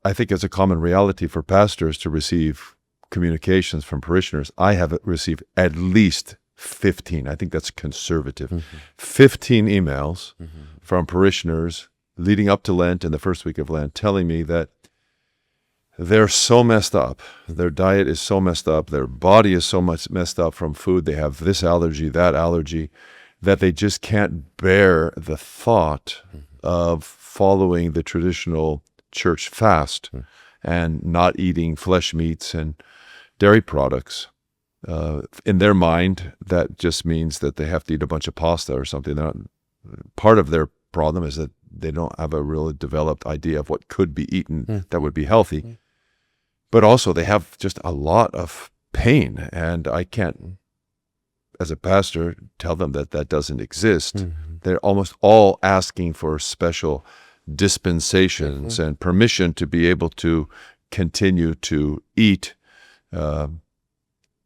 I think it's a common reality for pastors to receive communications from parishioners. I have received at least 15, I think that's conservative, 15 emails from parishioners leading up to Lent and the first week of Lent telling me that they're so messed up. Their diet is so messed up. Their body is so much messed up from food. They have this allergy, that allergy, that they just can't bear the thought of following the traditional church fast and not eating flesh meats and dairy products. In their mind, that just means that they have to eat a bunch of pasta or something. Part of their problem is that they don't have a really developed idea of what could be eaten that would be healthy. But also they have just a lot of pain, and I can't, as a pastor, tell them that that doesn't exist. They're almost all asking for special dispensations and permission to be able to continue to eat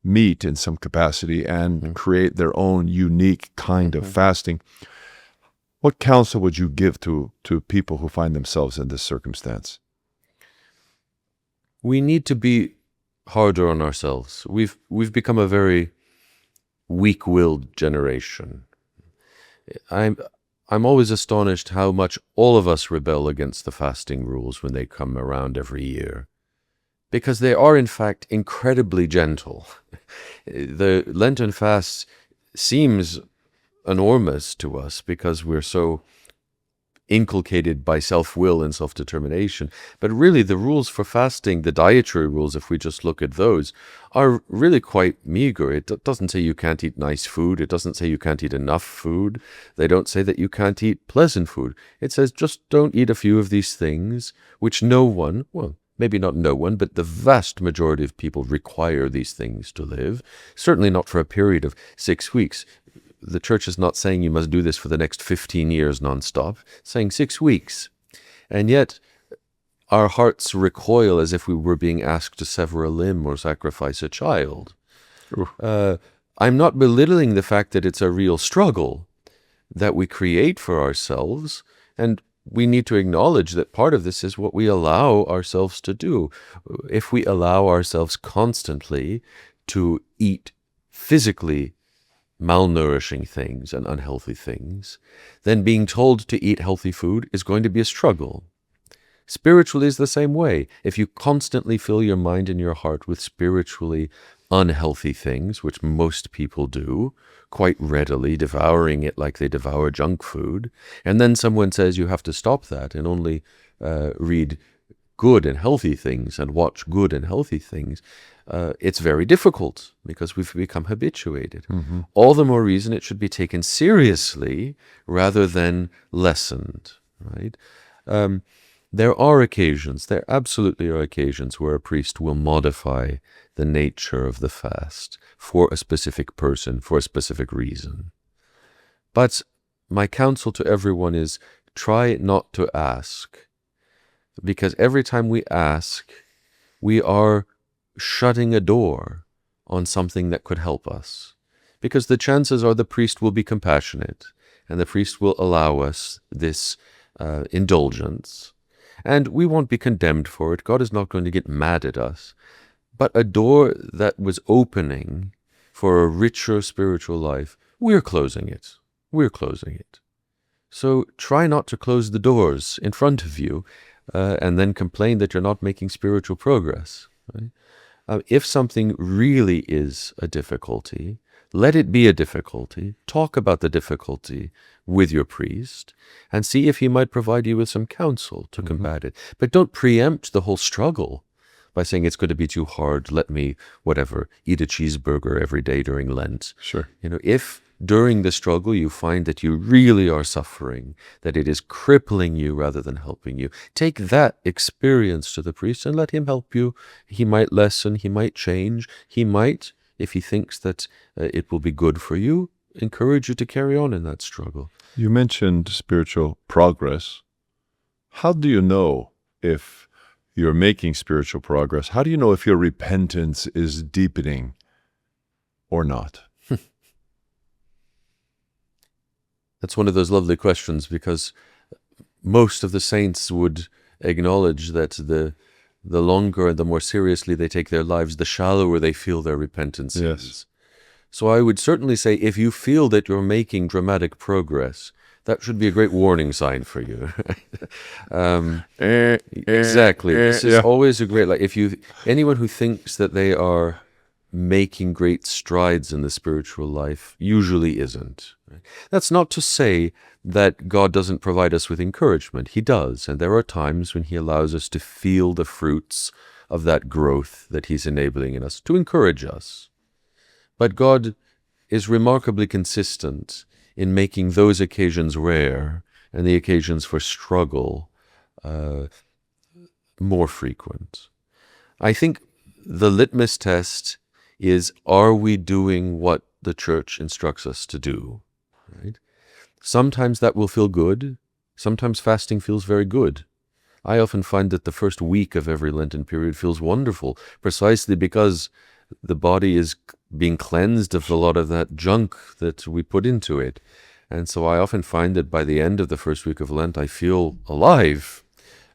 meat in some capacity and create their own unique kind of fasting. What counsel would you give to people who find themselves in this circumstance? We need to be harder on ourselves. We've become a very weak-willed generation. I'm always astonished how much all of us rebel against the fasting rules when they come around every year, because they are in fact incredibly gentle. The Lenten fast seems enormous to us because we're so inculcated by self-will and self-determination. But really the rules for fasting, the dietary rules, if we just look at those, are really quite meager. It doesn't say you can't eat nice food. It doesn't say you can't eat enough food. They don't say that you can't eat pleasant food. It says just don't eat a few of these things, which no one, well, maybe not no one, but the vast majority of people require these things to live. Certainly not for a period of 6 weeks. The church is not saying you must do this for the next 15 years nonstop. It's saying 6 weeks. And yet our hearts recoil as if we were being asked to sever a limb or sacrifice a child. I'm not belittling the fact that it's a real struggle that we create for ourselves, and we need to acknowledge that part of this is what we allow ourselves to do. If we allow ourselves constantly to eat physically malnourishing things and unhealthy things, then being told to eat healthy food is going to be a struggle. Spiritually is the same way. If you constantly fill your mind and your heart with spiritually unhealthy things, which most people do, quite readily, devouring it like they devour junk food, and then someone says you have to stop that and only read good and healthy things and watch good and healthy things, it's very difficult because we've become habituated. All the more reason it should be taken seriously rather than lessened, right? There are occasions, there absolutely are occasions where a priest will modify the nature of the fast for a specific person, for a specific reason. But my counsel to everyone is try not to ask, because every time we ask, we are shutting a door on something that could help us. Because the chances are the priest will be compassionate, and the priest will allow us this indulgence, and we won't be condemned for it. God is not going to get mad at us. But a door that was opening for a richer spiritual life, we're closing it. We're closing it. So try not to close the doors in front of you and then complain that you're not making spiritual progress. Right? If something really is a difficulty, let it be a difficulty. Talk about the difficulty with your priest and see if he might provide you with some counsel to combat it. But don't preempt the whole struggle by saying it's going to be too hard. Let me, whatever, eat a cheeseburger every day during Lent. Sure. You know, if during the struggle you find that you really are suffering, that it is crippling you rather than helping you, take that experience to the priest and let him help you. He might lessen, he might change, he might, if he thinks that it will be good for you, encourage you to carry on in that struggle. You mentioned spiritual progress. How do you know if you're making spiritual progress? How do you know if your repentance is deepening or not? That's one of those lovely questions, because most of the saints would acknowledge that the longer and the more seriously they take their lives, the shallower they feel their repentance Yes. is. So I would certainly say if you feel that you're making dramatic progress, that should be a great warning sign for you. Exactly. This is always a great, anyone who thinks that they are making great strides in the spiritual life usually isn't. That's not to say that God doesn't provide us with encouragement. He does, and there are times when He allows us to feel the fruits of that growth that He's enabling in us, to encourage us. But God is remarkably consistent in making those occasions rare and the occasions for struggle more frequent. I think the litmus test is, are we doing what the Church instructs us to do? Right? Sometimes that will feel good. Sometimes fasting feels very good. I often find that the first week of every Lenten period feels wonderful, precisely because the body is being cleansed of a lot of that junk that we put into it. And so I often find that by the end of the first week of Lent, I feel alive.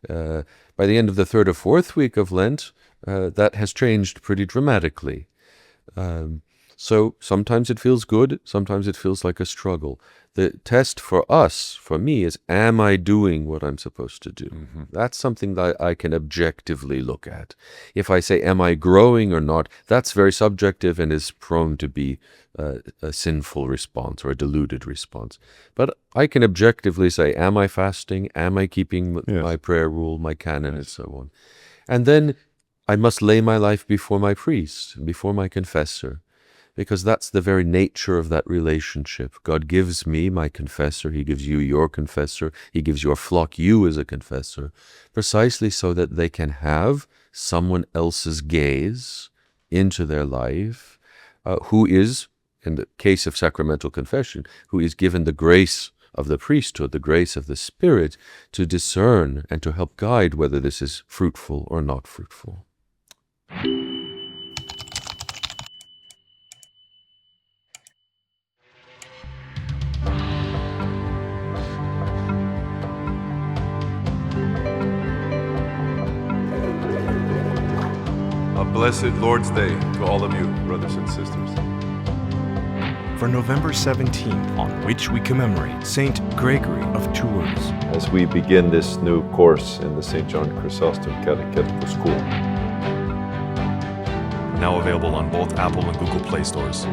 By the end of the third or fourth week of Lent, that has changed pretty dramatically. So sometimes it feels good, sometimes it feels like a struggle. The test for us, for me, is, am I doing what I'm supposed to do? Mm-hmm. That's something that I can objectively look at. If I say, am I growing or not, that's very subjective and is prone to be a sinful response or a deluded response. But I can objectively say, am I fasting? Am I keeping my prayer rule, my canon, and so on? And then I must lay my life before my priest, before my confessor, because that's the very nature of that relationship. God gives me my confessor, He gives you your confessor, He gives your flock you as a confessor, precisely so that they can have someone else's gaze into their life, who is, in the case of sacramental confession, who is given the grace of the priesthood, the grace of the Spirit, to discern and to help guide whether this is fruitful or not fruitful. A blessed Lord's Day to all of you, brothers and sisters. For November 17th, on which we commemorate Saint Gregory of Tours. As we begin this new course in the St. John Chrysostom Catechetical School. Now available on both Apple and Google Play stores.